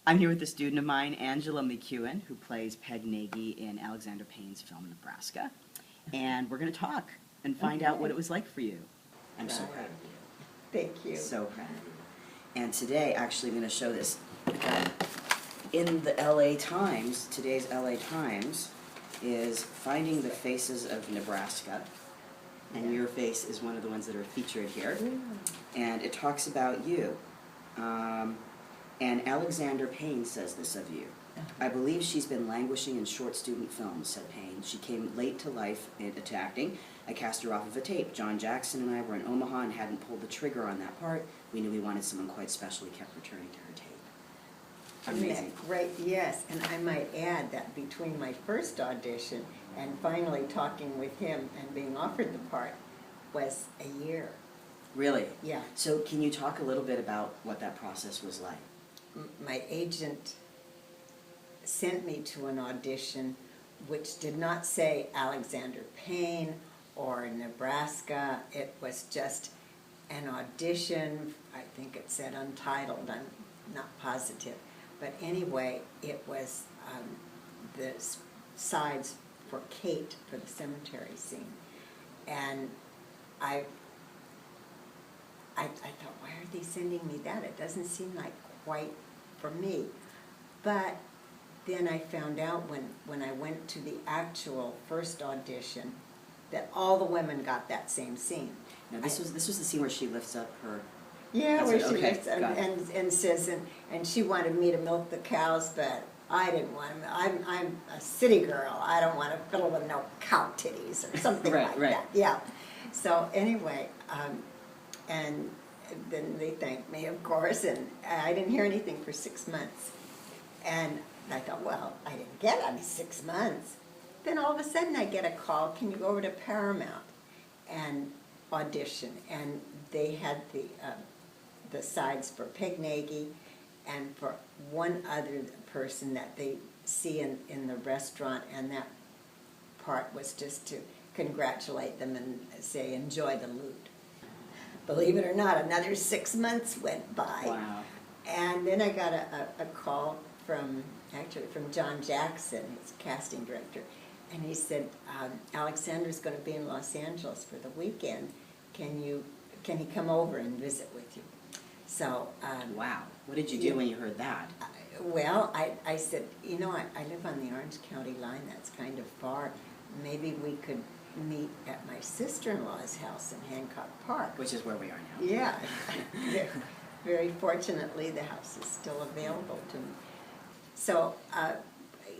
I'm here with a student of mine, Angela McEwan, who plays Peg Nagy in Alexander Payne's film Nebraska. And we're going to talk and find out what it was like for you. I'm so proud of you. Thank you. So proud of you. And today, actually, I'm going to show this. In the LA Times, today's LA Times, is Finding the Faces of Nebraska. And your face is one of the ones that are featured here. And it talks about you. And Alexander Payne says this of you. I believe she's been languishing in short student films, said Payne. She came late to life to acting. I cast her off of a tape. John Jackson and I were in Omaha and hadn't pulled the trigger on that part. We knew we wanted someone quite special. We kept returning to her tape. Amazing. Right, yes, and I might add that between my first audition and finally talking with him and being offered the part was a year. Really? Yeah. So can you talk a little bit about what that process was like? My agent sent me to an audition which did not say Alexander Payne or Nebraska. It was just an audition. I think it said untitled. I'm not positive. But anyway, it was the sides for Kate for the cemetery scene. And I thought, why are they sending me that? It doesn't seem like quite for me. But then I found out when I went to the actual first audition that all the women got that same scene. Now this was the scene where she lifts up her... Yeah, where she lifts got and says, and she wanted me to milk the cows, but I didn't want to. I'm a city girl. I don't want to fiddle with no cow titties or something like that. Yeah. So anyway, and then they thanked me, of course, and I didn't hear anything for 6 months. And I thought, well, I didn't get it. I mean, 6 months. Then all of a sudden I get a call, can you go over to Paramount and audition? And they had the sides for Peg Nagy and for one other person that they see in the restaurant, and that part was just to congratulate them and say, enjoy the loot. Believe it or not, another 6 months went by. Wow. And then I got a call from John Jackson, who's casting director, and he said, Alexander's going to be in Los Angeles for the weekend. Can he come over and visit with you? So wow. What did you do when you heard that? Well, I said, you know, I live on the Orange County line. That's kind of far. Maybe we could meet at my sister-in-law's house in Hancock Park. Which is where we are now. Yeah. Very fortunately, the house is still available to me. So,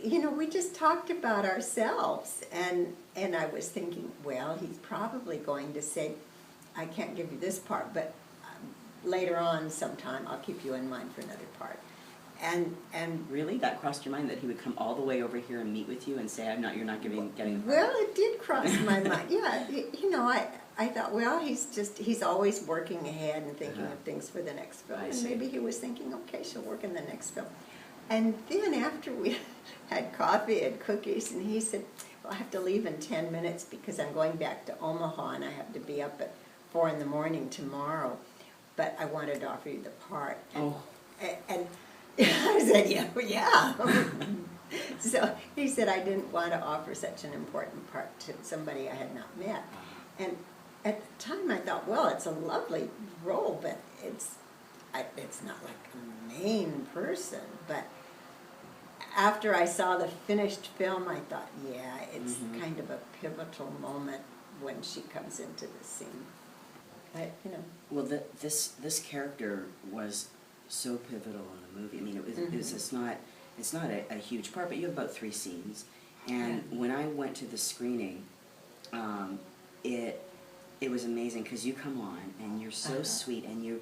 you know, we just talked about ourselves, and I was thinking, well, he's probably going to say, I can't give you this part, but later on sometime I'll keep you in mind for another part. And really, that crossed your mind that he would come all the way over here and meet with you and say, you're not getting the part? Well, it did cross my mind. Yeah, you know, I thought, well, he's always working ahead and thinking of things for the next film, and maybe he was thinking, okay, she'll work in the next film. And then after we had coffee and cookies, and he said, well, I have to leave in 10 minutes because I'm going back to Omaha and I have to be up at 4 in the morning tomorrow, but I wanted to offer you the part. And I said, yeah. So he said I didn't want to offer such an important part to somebody I had not met. And at the time I thought, well, it's a lovely role, but it's not like a main person. But after I saw the finished film, I thought, yeah, it's kind of a pivotal moment when she comes into the scene. You know. Well, this character was so pivotal in the movie. I mean, it's not a huge part, but you have about 3 scenes. And when I went to the screening, it was amazing because you come on and you're so sweet, and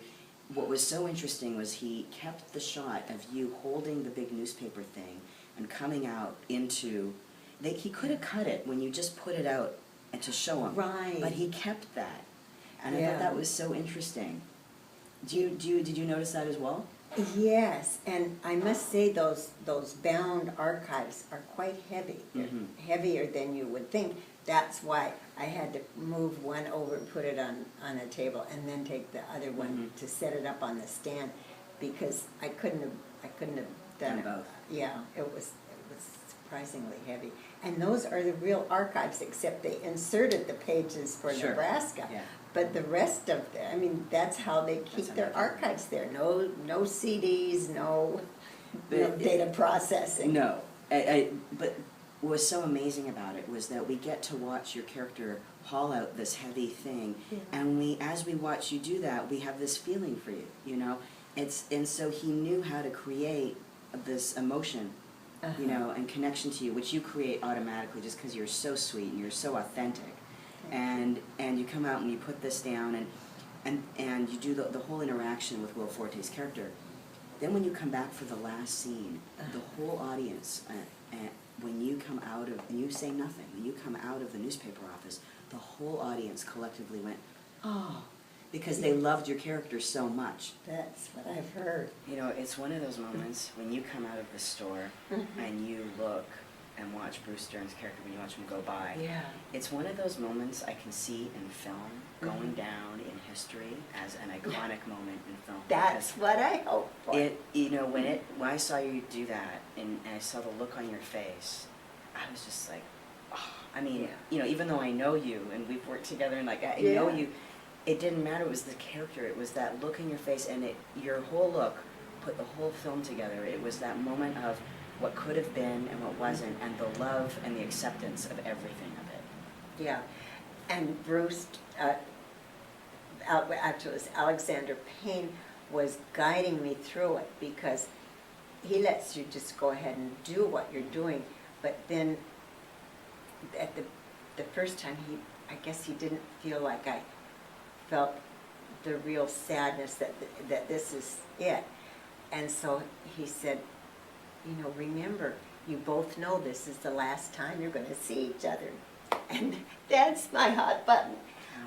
what was so interesting was he kept the shot of you holding the big newspaper thing and coming out into. He could have cut it when you just put it out and to show him, right? But he kept that, and I thought that was so interesting. Did you notice that as well? Yes, and I must say those bound archives are quite heavy. They're heavier than you would think. That's why I had to move one over and put it on a table and then take the other one to set it up on the stand. because I couldn't have done it. both. Yeah, it was surprisingly heavy. And those are the real archives, except they inserted the pages for Sure. Nebraska. Yeah. But the rest of I mean, that's how they keep how their they do it. archives there. No CDs, no But data processing. No, but what was so amazing about it was that we get to watch your character haul out this heavy thing, Yeah. and as we watch you do that, we have this feeling for you, you know? And so he knew how to create this emotion, you know, and connection to you, which you create automatically just because you're so sweet and you're so authentic. And you come out and you put this down, and you do the whole interaction with Will Forte's character. Then when you come back for the last scene, the whole audience, when you come out of, and you say nothing, when you come out of the newspaper office, the whole audience collectively went, oh, because they loved your character so much. That's what I've heard. You know, it's one of those moments when you come out of the store and you look and watch Bruce Dern's character, when you watch him go by. Yeah. It's one of those moments I can see in film going down in history as an iconic moment in film. That's what I hope for. You know, when I saw you do that and I saw the look on your face, I was just like, oh, I mean, you know, even though I know you and we've worked together and like I know you, it didn't matter. It was the character. It was that look in your face, and your whole look put the whole film together. It was that moment of what could have been and what wasn't, and the love and the acceptance of everything of it. Yeah, and Bruce, actually it was Alexander Payne, was guiding me through it, because he lets you just go ahead and do what you're doing, but then at the first time, I guess he didn't feel like I felt the real sadness that this is it. And so he said, you know, remember, you both know this is the last time you're going to see each other. And that's my hot button.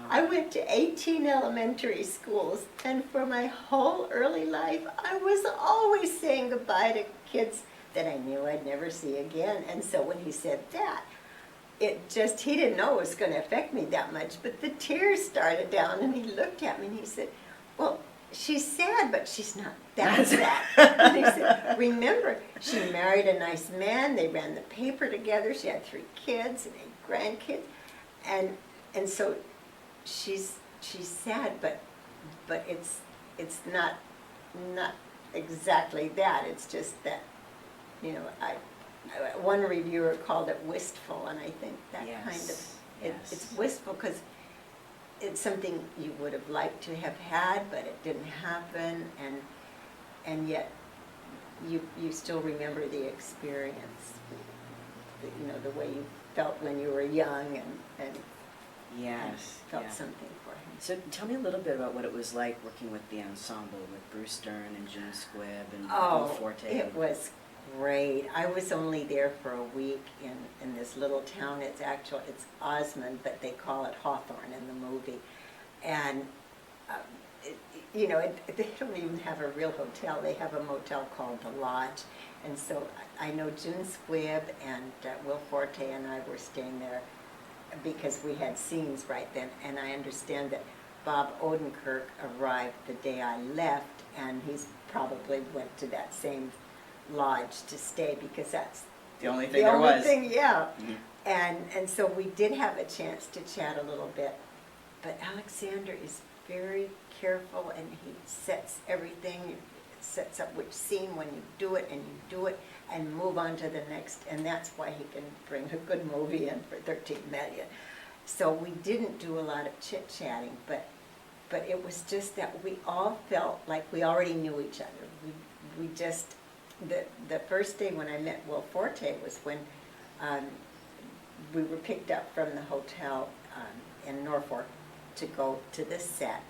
I went to 18 elementary schools, and for my whole early life, I was always saying goodbye to kids that I knew I'd never see again. And so when he said that, he didn't know it was going to affect me that much, but the tears started down, and he looked at me and he said, well, she's sad, but she's not that sad. And he said, remember, she married a nice man, they ran the paper together, she had 3 kids and 8 grandkids, and so she's sad, but it's not exactly that. It's just that, you know, one reviewer called it wistful, and I think that kind of it's wistful because it's something you would have liked to have had, but it didn't happen, and yet you still remember the experience, you know, the way you felt when you were young, and felt something for him. So tell me a little bit about what it was like working with the ensemble, with Bruce Dern and June Squibb and Will Forte. It was great. I was only there for a week in this little town. It's Osmond, but they call it Hawthorne in the movie. And, you know, they don't even have a real hotel. They have a motel called the Lodge. And so I know June Squibb and Will Forte and I were staying there because we had scenes right then. And I understand that Bob Odenkirk arrived the day I left, and he's probably went to that same lodge to stay because that's the only thing there was. Yeah. And so we did have a chance to chat a little bit, but Alexander is very careful, and he sets everything, sets up which scene when you do it, and you do it and move on to the next, and that's why he can bring a good movie in for 13 million. So we didn't do a lot of chit-chatting, but it was just that we all felt like we already knew each other. We just, the first day when I met Will Forte was when we were picked up from the hotel in Norfolk to go to this set.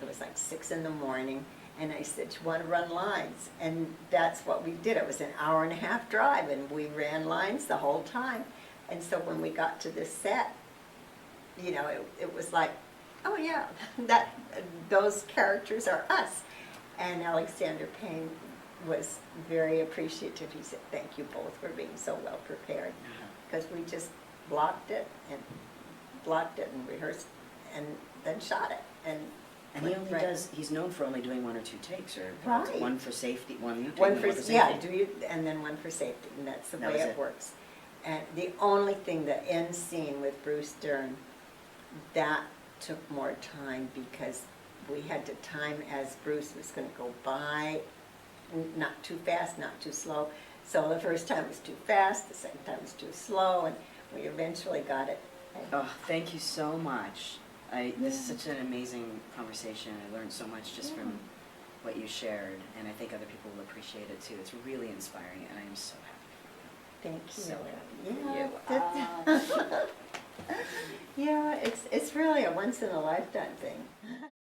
It was like 6 in the morning, and I said, you want to run lines? And that's what we did. It was an hour-and-a-half drive, and we ran lines the whole time. And so when we got to this set, you know, it was like, oh yeah, those characters are us. And Alexander Payne was very appreciative. He said, thank you both for being so well prepared, because we just blocked it and rehearsed and then shot it. And And he only Right. does, he's known for only doing 1 or 2 takes, or Right. one for safety, one you take, One and for, one for yeah, safety. and then one for safety, and that's the That way was it it. works. And the only thing, the end scene with Bruce Dern, that took more time because we had to time as Bruce was gonna go by, not too fast, not too slow. So the first time was too fast, the second time was too slow, and we eventually got it. Oh, thank you so much. This is such an amazing conversation. I learned so much just from what you shared, and I think other people will appreciate it too. It's really inspiring, and I am so happy. Thank you. So Yeah, that's- yeah, it's really a once in a lifetime thing.